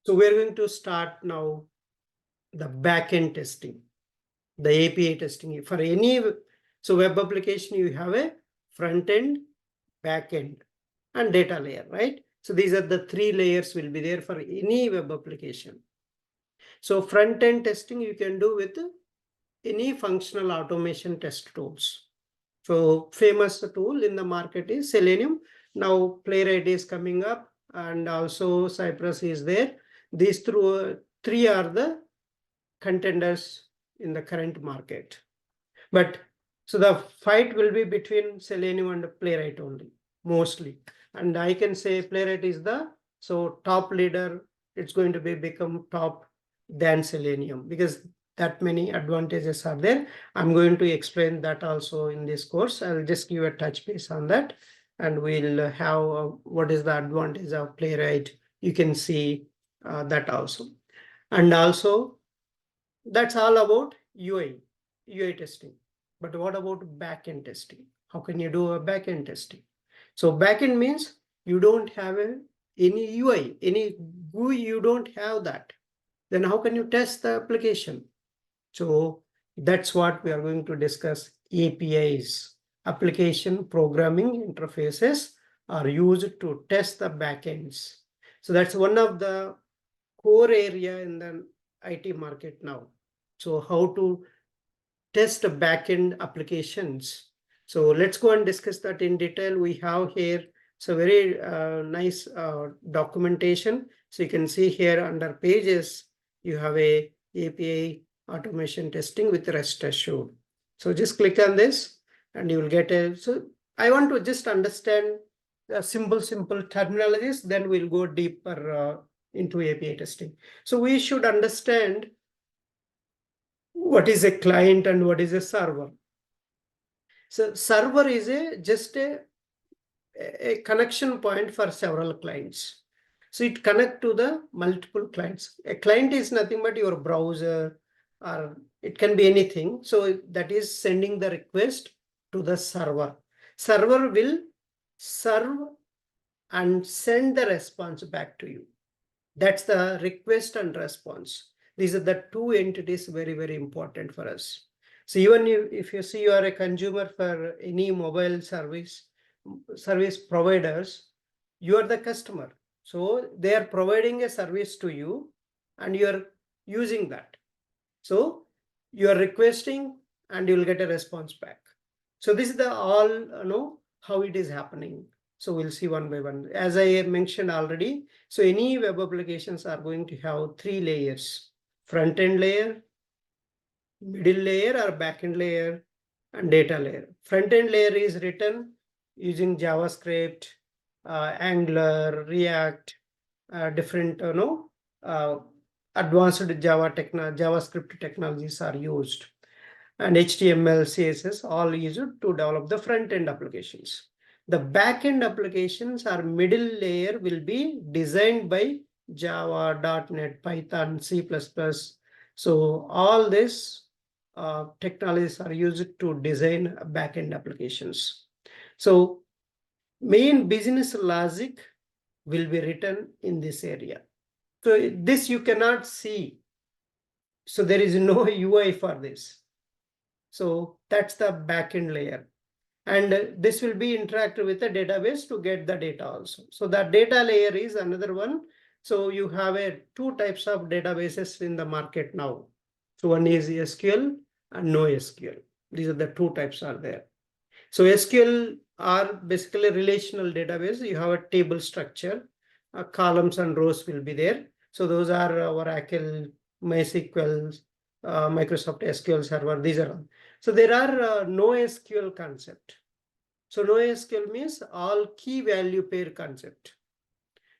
So we're going to start now the backend testing, the API testing for any. So web application, you have a front end, back end, and data layer, right? So these are the three layers will be there for any web application. So front end testing you can do with any functional automation test tools. So famous tool in the market is Selenium. Now Playwright is coming up, and also Cypress is there. These three are the contenders in the current market. But so the fight will be between Selenium and Playwright only, mostly. And I can say Playwright is the top leader. It's going to become top than Selenium because that many advantages are there. I'm going to explain that also in this course. I'll just give a touch base on that, and we'll have what is the advantage of Playwright. You can see that also. And also, that's all about UI testing. But what about backend testing? How can you do a backend testing? So backend means you don't have any UI, any GUI, you don't have that. Then how can you test the application? So that's what we are going to discuss. APIs, application programming interfaces, are used to test the backends. So that's one of the core area in the IT market now. So how to test backend applications. So let's go and discuss that in detail. We have here very nice documentation. So you can see here under pages, you have a API automation testing with rest assured. So just click on this and you will get a, so I want to just understand the simple terminologies, then we'll go deeper into API testing. So we should understand what is a client and what is a server. So server is just a connection point for several clients. So it connect to the multiple clients. A client is nothing but your browser, or it can be anything. So that is sending the request to the server. Server will serve and send the response back to you. That's the request and response. These are the two entities very important for us. So even if you see you are a consumer for any mobile service providers, you are the customer. So they are providing a service to you and you are using that. So you are requesting and you will get a response back. So this is the all how it is happening. So we'll see one by one. As I mentioned already, so any web applications are going to have three layers: front-end layer, middle layer or back-end layer, and data layer. Front-end layer is written using JavaScript, Angular, React, different advanced JavaScript technologies are used, and HTML, CSS all used to develop the front-end applications. The back-end applications or middle layer will be designed by Java, .NET, Python, C++. So all these technologies are used to design back-end applications. So main business logic will be written in this area. So this you cannot see. So there is no UI for this. So that's the backend layer. And this will be interactive with the database to get the data also. So that data layer is another one. So you have two types of databases in the market now. So one is SQL and NoSQL. These are the two types are there. So SQL are basically relational database. You have a table structure, columns and rows will be there. So those are Oracle, MySQL, Microsoft SQL Server. These are all. So there are NoSQL concept. So NoSQL means all key value pair concept.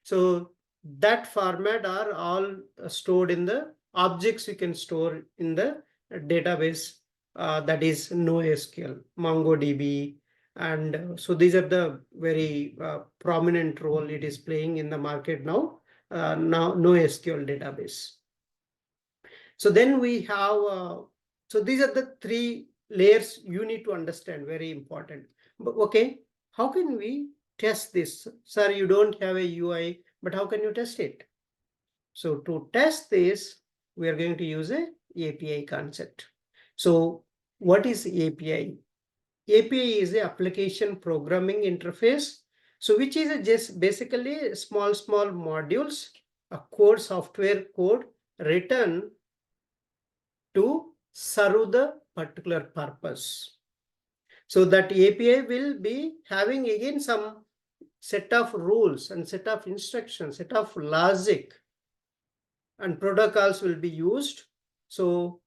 So that format are all stored in the objects you can store in the database. That is NoSQL, MongoDB, and so these are the very prominent role it is playing in the market now. Now NoSQL database. So then we have so these are the three layers you need to understand, very important. But okay, how can we test this? Sir, you don't have a UI, but how can you test it? So to test this, we are going to use a API concept. So what is API? API is the application programming interface. So which is just basically small modules, a code, software code written to serve the particular purpose. So that API will be having again some set of rules and set of instructions, set of logic and protocols will be used. So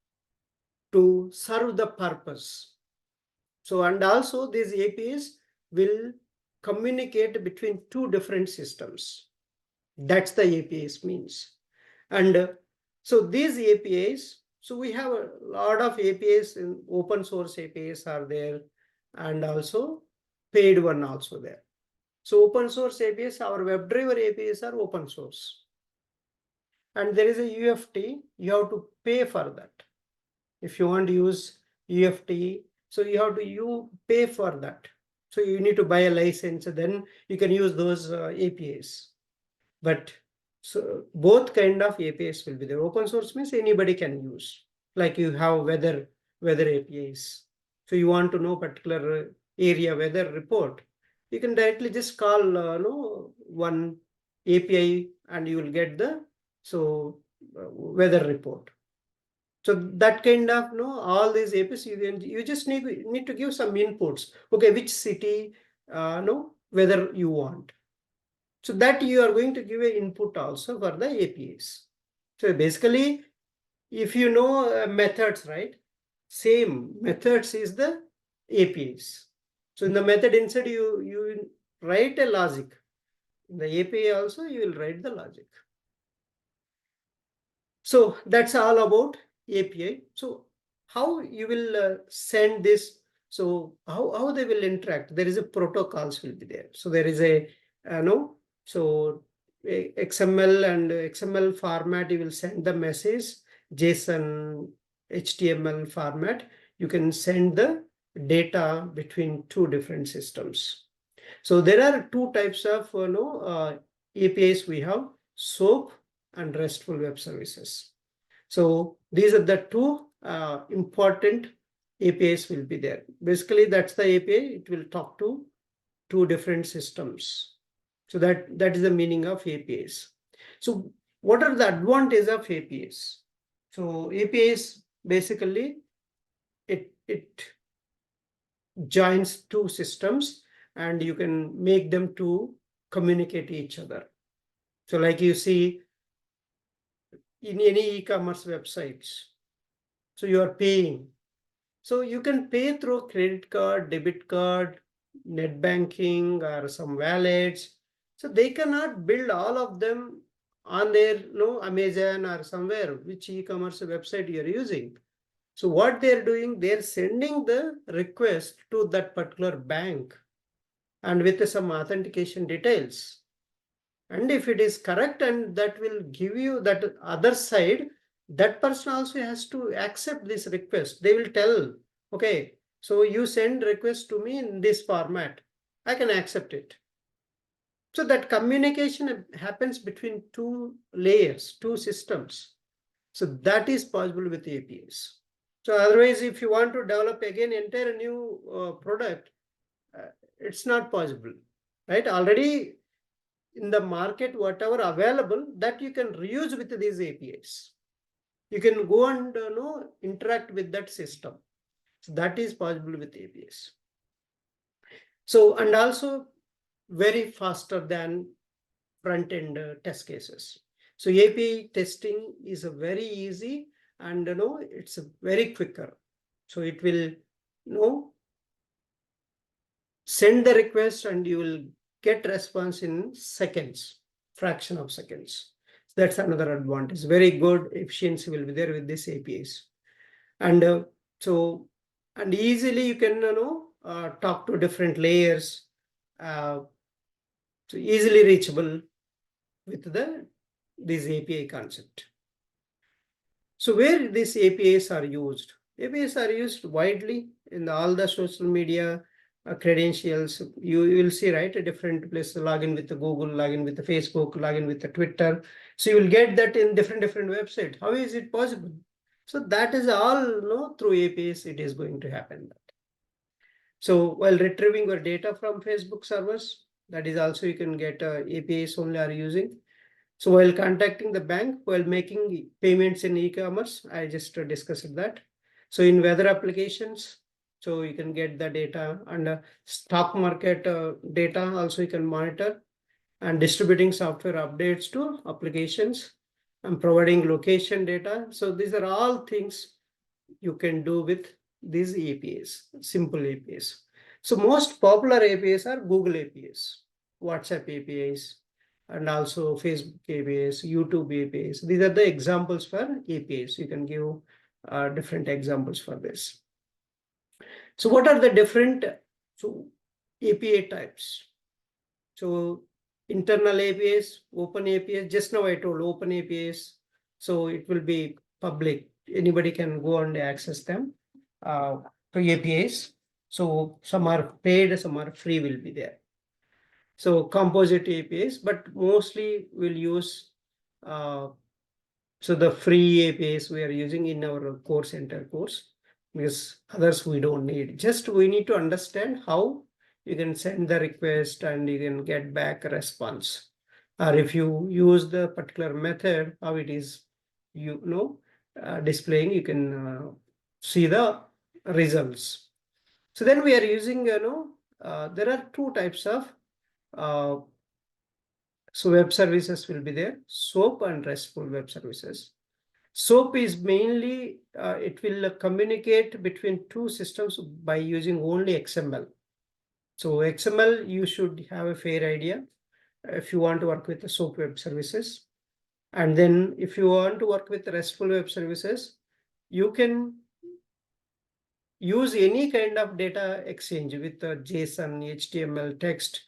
to serve the purpose. So, and also these APIs will communicate between two different systems. That's the APIs means. And so these APIs, so we have a lot of APIs in open source APIs are there and also paid one also there. So open source APIs, our WebDriver APIs are open source. And there is a UFT, you have to pay for that. If you want to use UFT, so you have to pay for that. So you need to buy a license, then you can use those APIs. But so both kind of APIs will be there. Open source means anybody can use. Like you have weather APIs. So you want to know particular area weather report, you can directly just call one API and you will get the weather report. So that kind of all these APIs you just need to give some inputs. Okay, which city whether you want. So that you are going to give an input also for the APIs. So basically, if you know methods, right? Same methods is the APIs. So in the method inside you write a logic. In the API also you will write the logic. So that's all about API. So how you will send this? So how they will interact? There is a protocols will be there. So there is a so XML and XML format. You will send the message JSON HTML format. You can send the data between two different systems. So there are two types of APIs we have: SOAP and RESTful web services. So these are the two important APIs will be there. Basically, that's the API. It will talk to two different systems. So that is the meaning of APIs. So what are the advantages of APIs? So APIs basically it joins two systems and you can make them to communicate each other. So like you see in any e-commerce websites, so you are paying. So you can pay through credit card, debit card, net banking, or some wallets. So they cannot build all of them on their Amazon or somewhere, which e-commerce website you are using. So what they're doing, they're sending the request to that particular bank and with some authentication details. And if it is correct, and that will give you that other side, that person also has to accept this request. They will tell, okay, so you send request to me in this format, I can accept it. So that communication happens between two layers, two systems. So that is possible with APIs. So otherwise, if you want to develop again entire new product, it's not possible, right? Already in the market, whatever available, that you can reuse with these APIs. You can go and interact with that system. So that is possible with APIs. So, and also very faster than front-end test cases. So API testing is a very easy and it's a very quicker. So it will send the request and you will get response in seconds, fraction of seconds. That's another advantage. Very good efficiency will be there with these APIs. And and easily you can talk to different layers, so easily reachable with this API concept. So where these APIs are used? APIs are used widely in all the social media credentials. You will see, right, a different place, login with the Google, login with the Facebook, login with the Twitter. So you will get that in different websites. How is it possible? So that is all through APIs it is going to happen. So while retrieving your data from Facebook servers, that is also you can get APIs only are using. So while contacting the bank, while making payments in e-commerce, I just discussed that. So in weather applications, so you can get the data, and stock market data also you can monitor, and distributing software updates to applications, and providing location data. So these are all things you can do with these APIs, simple APIs. So most popular APIs are Google APIs, WhatsApp APIs, and also Facebook APIs, YouTube APIs. These are the examples for APIs. You can give different examples for this. So what are the different API types? So internal APIs, open APIs. Just now I told open APIs. So it will be public. Anybody can go and access them to APIs. So some are paid, some are free will be there. So composite APIs, but mostly we'll use so the free APIs we are using in our core center course, because others we don't need. Just we need to understand how you can send the request and you can get back a response. Or if you use the particular method, how it is, displaying, you can see the results. So then we are using, there are two types of so web services will be there, SOAP and RESTful web services. SOAP is mainly, it will communicate between two systems by using only XML. So XML, you should have a fair idea if you want to work with the SOAP web services. And then if you want to work with RESTful web services, you can use any kind of data exchange with JSON, HTML, text,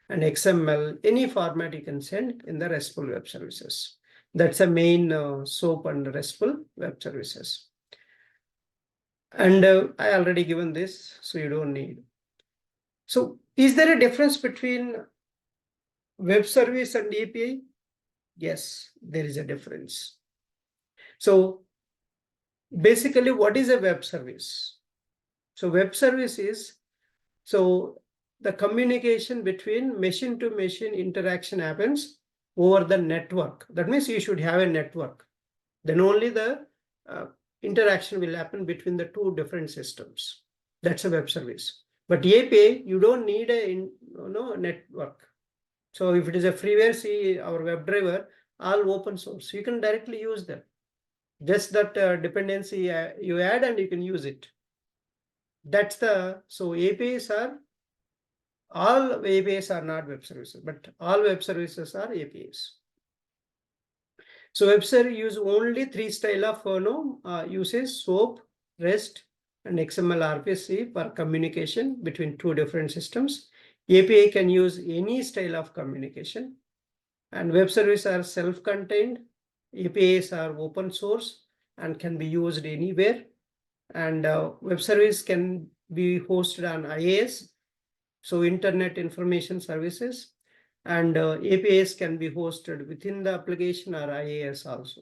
and XML, any format you can send in the RESTful web services. That's a main SOAP and RESTful web services. And I already given this, so you don't need. So is there a difference between web service and API? Yes, there is a difference. So basically, what is a web service? So web service is, so the communication between machine to machine interaction happens over the network. That means you should have a network. Then only the interaction will happen between the two different systems. That's a web service. But API, you don't need a network. So if it is a freeware, see our WebDriver, all open source. You can directly use them. Just that dependency you add and you can use it. That's the, so APIs are, all APIs are not web services, but all web services are APIs. So web service use only three style of uses: SOAP, REST, and XML RPC for communication between two different systems. API can use any style of communication, and web services are self-contained. APIs are open source and can be used anywhere. And web service can be hosted on IaaS, so Internet Information Services, and APIs can be hosted within the application or IaaS also.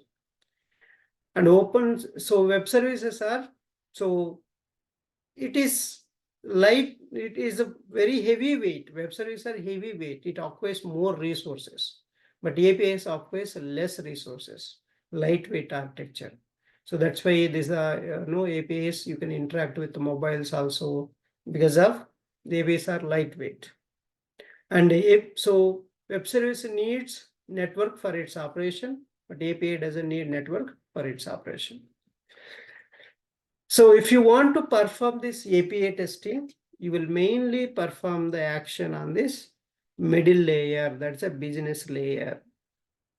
And open, so web services are, so it is light, it is a very heavy weight. Web services are heavy weight, it occupies more resources, but APIs occupies less resources, lightweight architecture. So that's why these are no APIs you can interact with the mobiles also, because of the APIs are lightweight. And so web service needs network for its operation, but API doesn't need network for its operation. So if you want to perform this API testing, you will mainly perform the action on this middle layer, that's a business layer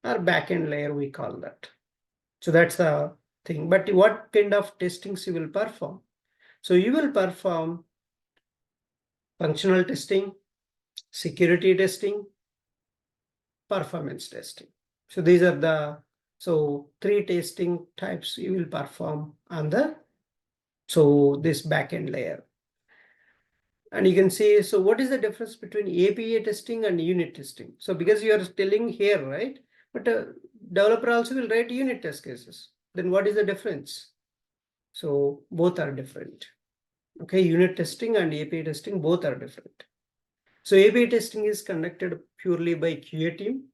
or backend layer, we call that. So that's the thing. But what kind of testings you will perform? So you will perform functional testing, security testing, performance testing. So these are the, so three testing types you will perform on the, so this backend layer. And you can see, so what is the difference between API testing and unit testing? So because you are telling here, right? But developer also will write unit test cases. Then what is the difference? So both are different. Okay, unit testing and API testing, both are different. So API testing is conducted purely by QA team,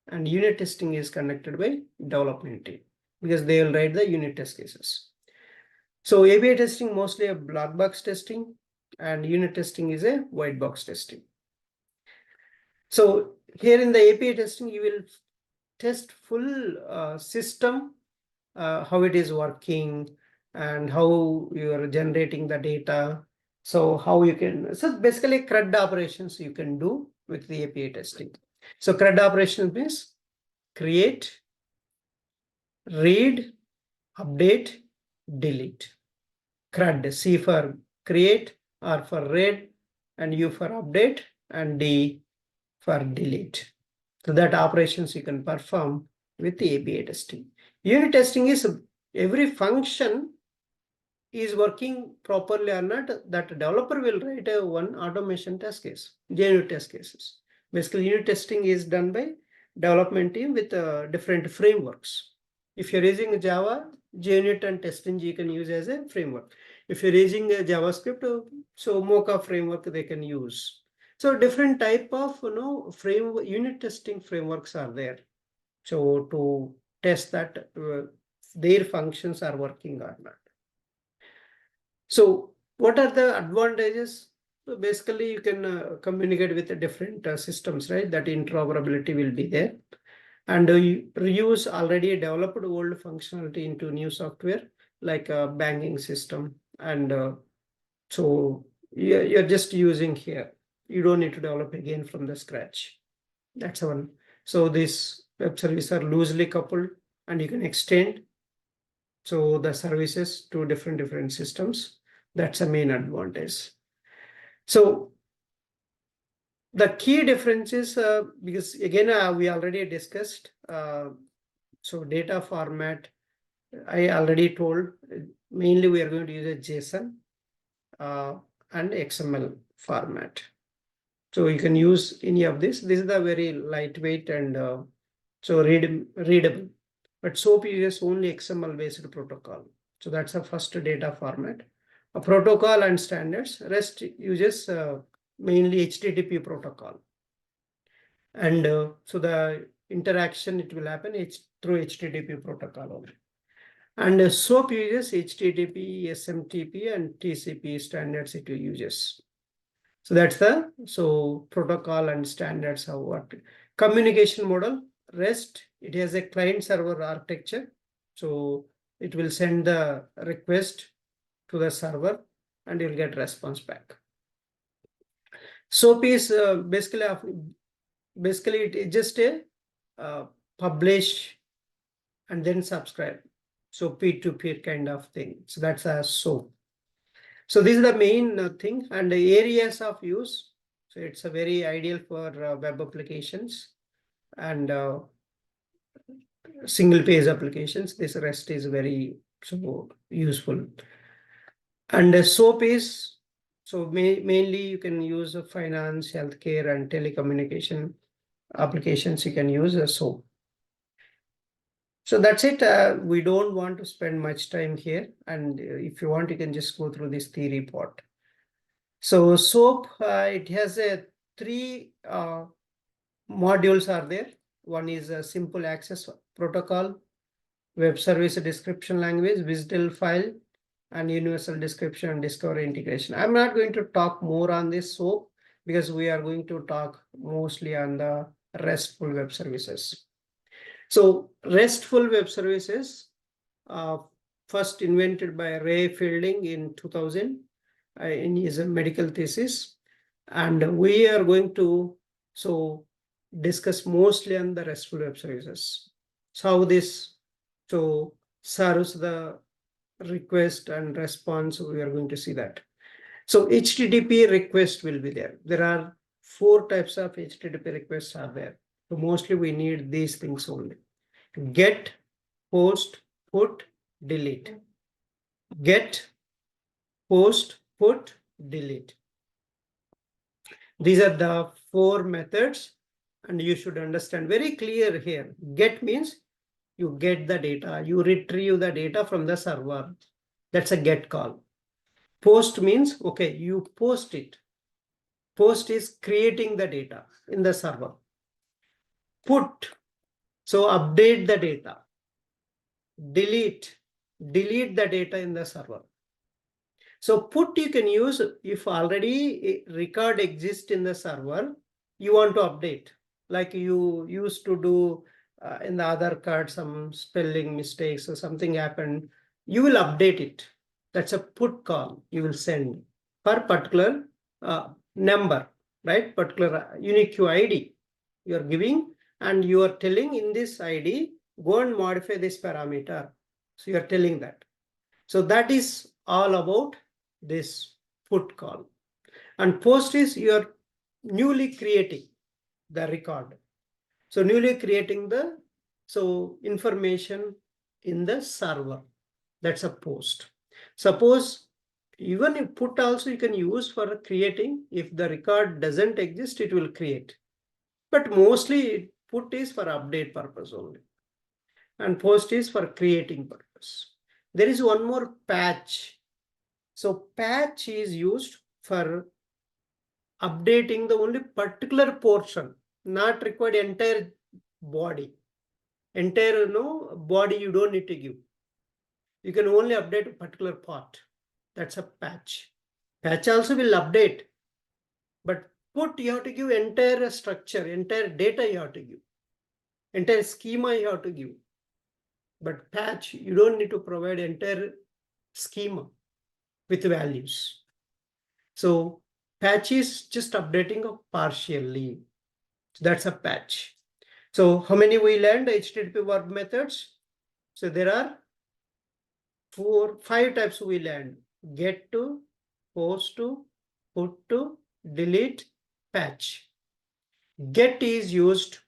and unit testing is conducted by development team because they will write the unit test cases. So API testing mostly a black box testing, and unit testing is a white box testing. So here in the API testing, you will test full system, how it is working and how you are generating the data. So how you can, so basically CRUD operations you can do with the API testing. So CRUD operations means create, read, update, delete. CRUD, C for create, R for read, and U for update, and D for delete. So that operations you can perform with the API testing. Unit testing is every function is working properly or not, that developer will write a one automation test case, JUnit test cases. Basically, unit testing is done by development team with different frameworks. If you're using Java, JUnit and testing you can use as a framework. If you're using a JavaScript, so Mocha framework they can use. So different type of framework, unit testing frameworks are there. So to test that their functions are working or not. So what are the advantages? So basically, you can communicate with the different systems, right? That interoperability will be there. And you reuse already developed old functionality into new software, like a banking system. And so you're just using here. You don't need to develop again from the scratch. That's one. So these web services are loosely coupled, and you can extend so the services to different systems. That's a main advantage. So the key difference is because again we already discussed. So data format, I already told. Mainly we are going to use a JSON and XML format. So you can use any of this. This is the very lightweight and so readable. But SOAP uses only XML based protocol. So that's the first data format. A protocol and standards. REST uses mainly HTTP protocol. And so the interaction it will happen through HTTP protocol only. And SOAP uses HTTP, SMTP, and TCP standards it uses. So that's the protocol and standards have what communication model. REST, it has a client server architecture. So it will send the request to the server and you'll get response back. SOAP is basically it is just a publish and then subscribe. So peer-to-peer kind of thing. So that's a SOAP. So this is the main thing, and the areas of use. So it's a very ideal for web applications and single page applications. This REST is very useful. And SOAP is mainly you can use finance, healthcare, and telecommunication applications. You can use a SOAP. So that's it. We don't want to spend much time here. And if you want, you can just go through this theory part. So SOAP, it has three modules are there. One is a simple access protocol, web service description language, WSDL file, and universal description and discovery integration. I'm not going to talk more on this SOAP because we are going to talk mostly on the RESTful web services. So RESTful web services, first invented by Ray Fielding in 2000 in his medical thesis. And we are going to discuss mostly on the RESTful web services. So how this serves the request and response, we are going to see that. So HTTP request will be there. There are 4 types of HTTP requests are there. So mostly we need these things only. Get, post, put, delete. Get, post, put, delete. These are the 4 methods, and you should understand very clear here. Get means you get the data, you retrieve the data from the server. That's a get call. Post means, okay, you post it. Post is creating the data in the server. Put, so update the data. Delete the data in the server. So put you can use if already a record exists in the server, you want to update. Like you used to do in the other card, some spelling mistakes or something happened, you will update it. That's a put call you will send for particular number, right? Particular unique ID you are giving, and you are telling in this ID, go and modify this parameter. So you are telling that. So that is all about this put call. And post is you're newly creating the record. So newly creating the information in the server. That's a post. Suppose even if put also you can use for creating. If the record doesn't exist, it will create. But mostly put is for update purpose only. And post is for creating purpose. There is one more patch. So patch is used for updating the only particular portion, not required entire body. Entire body you don't need to give. You can only update a particular part. That's a patch. Patch also will update, but put you have to give entire structure, entire data you have to give, entire schema you have to give. But patch, you don't need to provide entire schema with values. So patch is just updating of partially. So that's a patch. So how many we learned HTTP verb methods? So there are 5 types we learned: get to, post to, put to, delete, patch. Get is used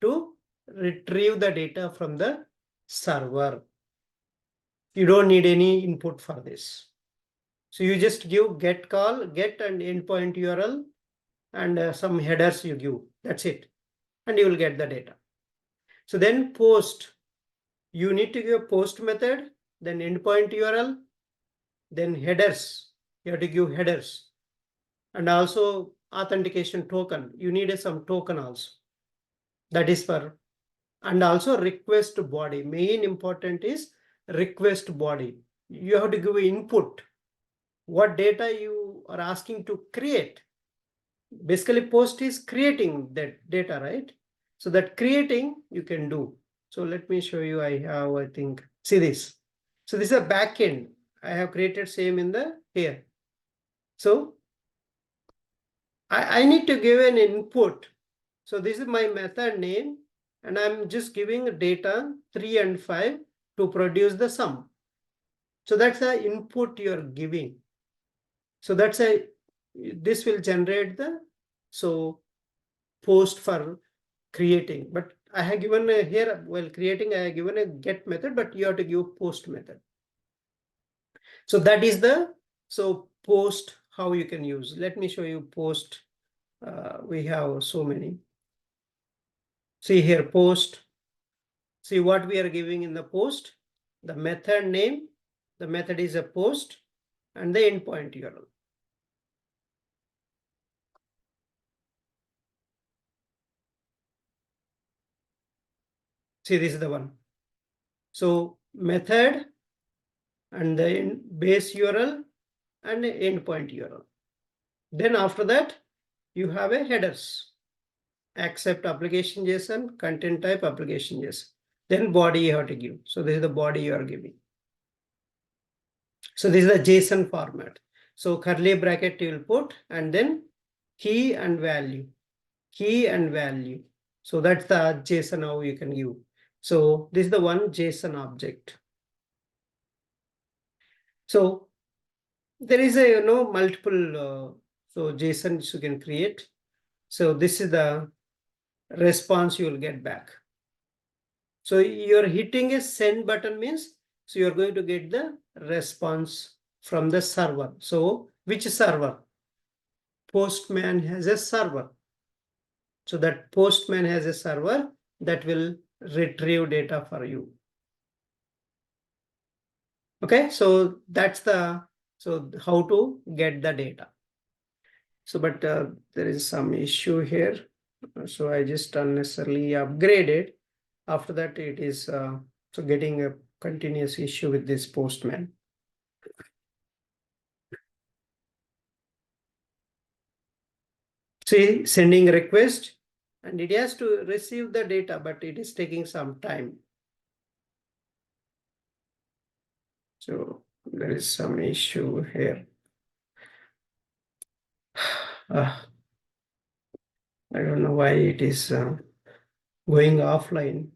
to retrieve the data from the server. You don't need any input for this. So you just give get call, get and endpoint URL, and some headers you give. That's it. And you will get the data. So then post, you need to give a post method, then endpoint URL, then headers. You have to give headers. And also authentication token. You need some token also. That is for, and also request body. Main important is request body. You have to give input. What data you are asking to create. Basically post is creating that data, right? So that creating you can do. So let me show you. I have, I think, see this. So this is a backend. I have created same in the here. So I need to give an input. So this is my method name, and I'm just giving data 3 and 5 to produce the sum. So that's the input you're giving. So that's this will generate the post for creating. But I have given here while creating, I have given a get method, but you have to give post method. So that is the post how you can use. Let me show you post. We have so many. See here post. See what we are giving in the post. The method name. The method is a post, and the endpoint URL. See, this is the one. So method and the base URL and the endpoint URL. Then after that, you have a headers. Accept application JSON, content type application JSON. Then body you have to give. So this is the body you are giving. So this is the JSON format. So curly bracket you will put, and then key and value. Key and value. So that's the JSON how you can give. So this is the one JSON object. So there is a multiple so JSONs you can create. So this is the response you will get back. So you're hitting a send button means, so you're going to get the response from the server. So which server? Postman has a server. So that Postman has a server that will retrieve data for you. Okay, so that's so how to get the data. So, but there is some issue here. So I just unnecessarily upgraded. After that, it is so getting a continuous issue with this Postman. See, sending request and it has to receive the data, but it is taking some time. So there is some issue here. I don't know why it is going offline.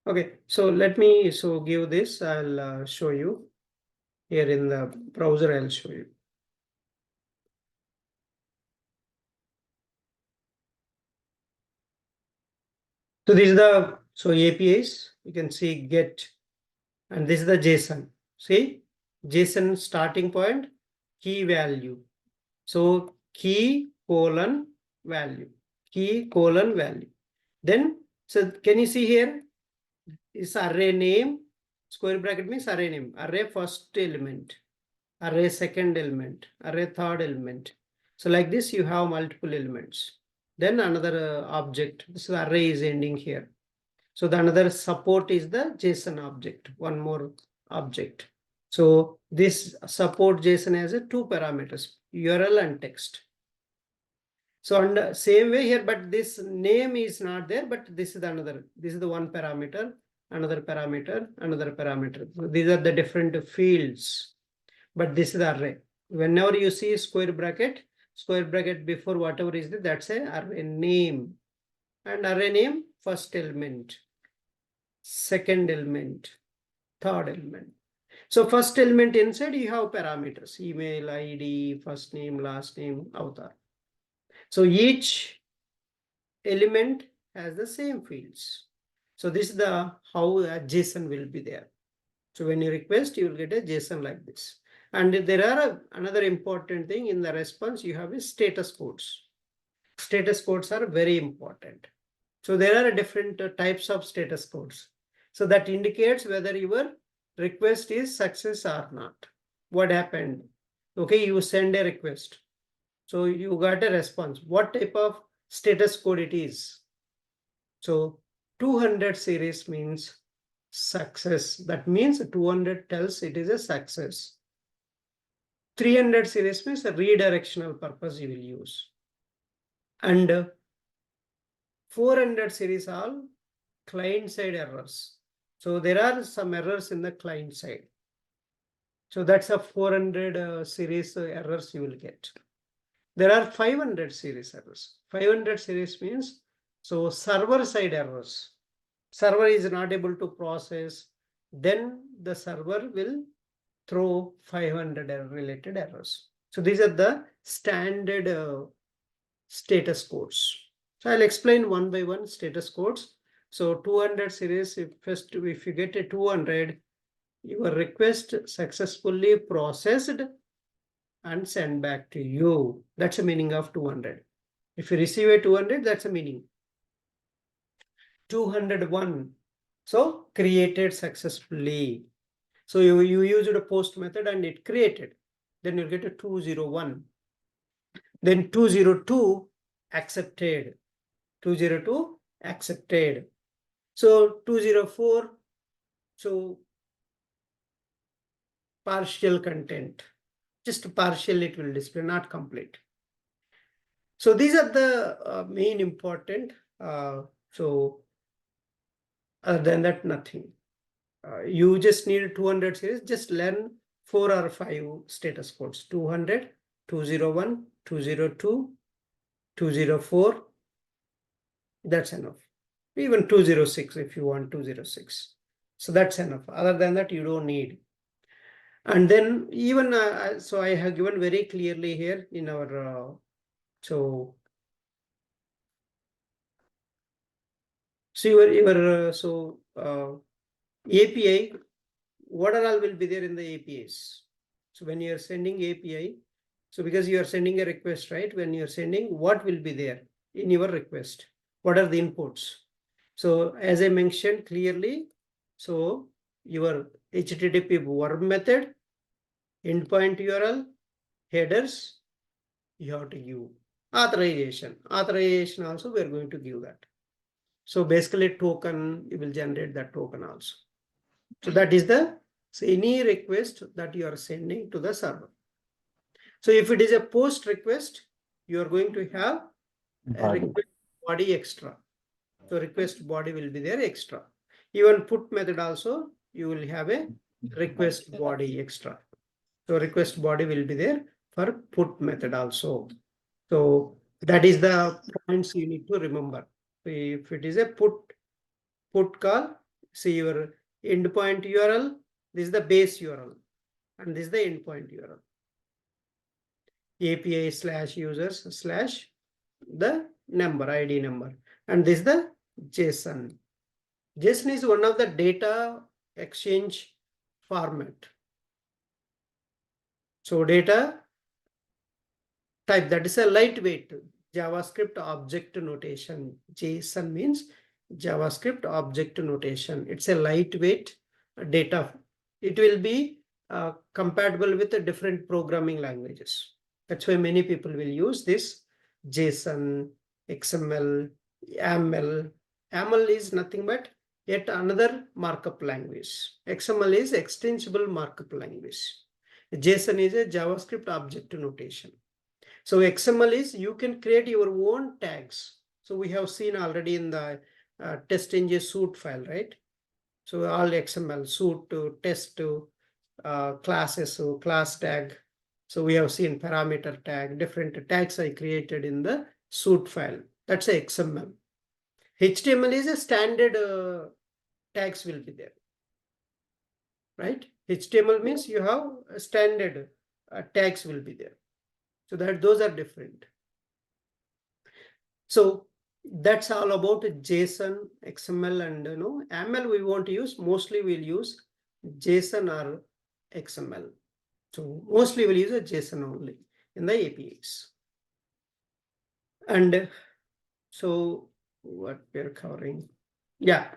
Okay, so let me give this. I'll show you here in the browser. I'll show you. So this is the APIs. You can see get, and this is the JSON. See, JSON starting point, key value. So key colon value, key colon value. Then, so can you see here? Is array name, square bracket means array name, array first element, array second element, array third element. So like this, you have multiple elements. Then another object. This array is ending here. So the another support is the JSON object, one more object. So this support JSON has a two parameters, URL and text. So on same way here, but this name is not there, but this is another, this is the one parameter, another parameter, another parameter. So these are the different fields, but this is the array. Whenever you see square bracket before whatever is there, that's a array name, and array name first element, second element, third element. So first element inside you have parameters, email, ID, first name, last name, avatar. So each element has the same fields. So this is the how a JSON will be there. So when you request, you will get a JSON like this. And there are another important thing in the response, you have a status codes. Status codes are very important. So there are different types of status codes. So that indicates whether your request is success or not. What happened? Okay, you send a request. So you got a response. What type of status code it is? So 200 series means success. That means 200 tells it is a success. 300 series means a redirectional purpose you will use. And 400 series all client side errors. So there are some errors in the client side. So that's a 400 series errors you will get. There are 500 series errors. 500 series means so server side errors. Server is not able to process, then the server will throw 500 related errors. So these are the standard status codes. So I'll explain one by one status codes. So 200 series, if you get a 200, your request successfully processed and sent back to you. That's the meaning of 200. If you receive a 200, that's the meaning. 201. So created successfully. So you used a post method and it created. Then you'll get a 201. Then 202 accepted. 202 accepted. So 204. So partial content. Just partial it will display, not complete. So these are the main important. So other than that, nothing. You just need 200 series. Just learn 4 or 5 status codes: 200, 201, 202, 204. That's enough. even 206 if you want 206. So that's enough. Other than that, you don't need. And then even, so I have given very clearly here in our, so API, what all will be there in the APIs? So when you are sending API, so because you are sending a request, right? When you are sending, what will be there in your request? What are the inputs? So as I mentioned clearly, so your HTTP verb method, endpoint URL, headers, you have to give. Authorization also we are going to give that. So basically token, you will generate that token also. So that is so any request that you are sending to the server. So if it is a post request, you are going to have a request body extra. So request body will be there extra. Even put method also, you will have a request body extra. So request body will be there for put method also. So that is the points you need to remember. If it is a put call, see your endpoint URL, this is the base URL, and this is the endpoint URL. API / users / the number, ID number, and this is the JSON. JSON is one of the data exchange format. So data type, that is a lightweight JavaScript object notation. JSON means JavaScript object notation. It's a lightweight data. It will be compatible with the different programming languages. That's why many people will use this JSON, XML, YAML. YAML is nothing but yet another markup language. XML is extensible markup language. JSON is a JavaScript object notation. So XML is you can create your own tags. So we have seen already in the test engine suite file, right? So all XML suite to test to classes, so class tag. So we have seen parameter tag, different tags I created in the suite file. That's a XML. HTML is a standard tags will be there, right? HTML means you have a standard tags will be there. So that those are different. So that's all about JSON, XML, and ML we want to use. Mostly we'll use JSON or XML. So mostly we'll use a JSON only in the APIs. And so what we're covering. Yeah.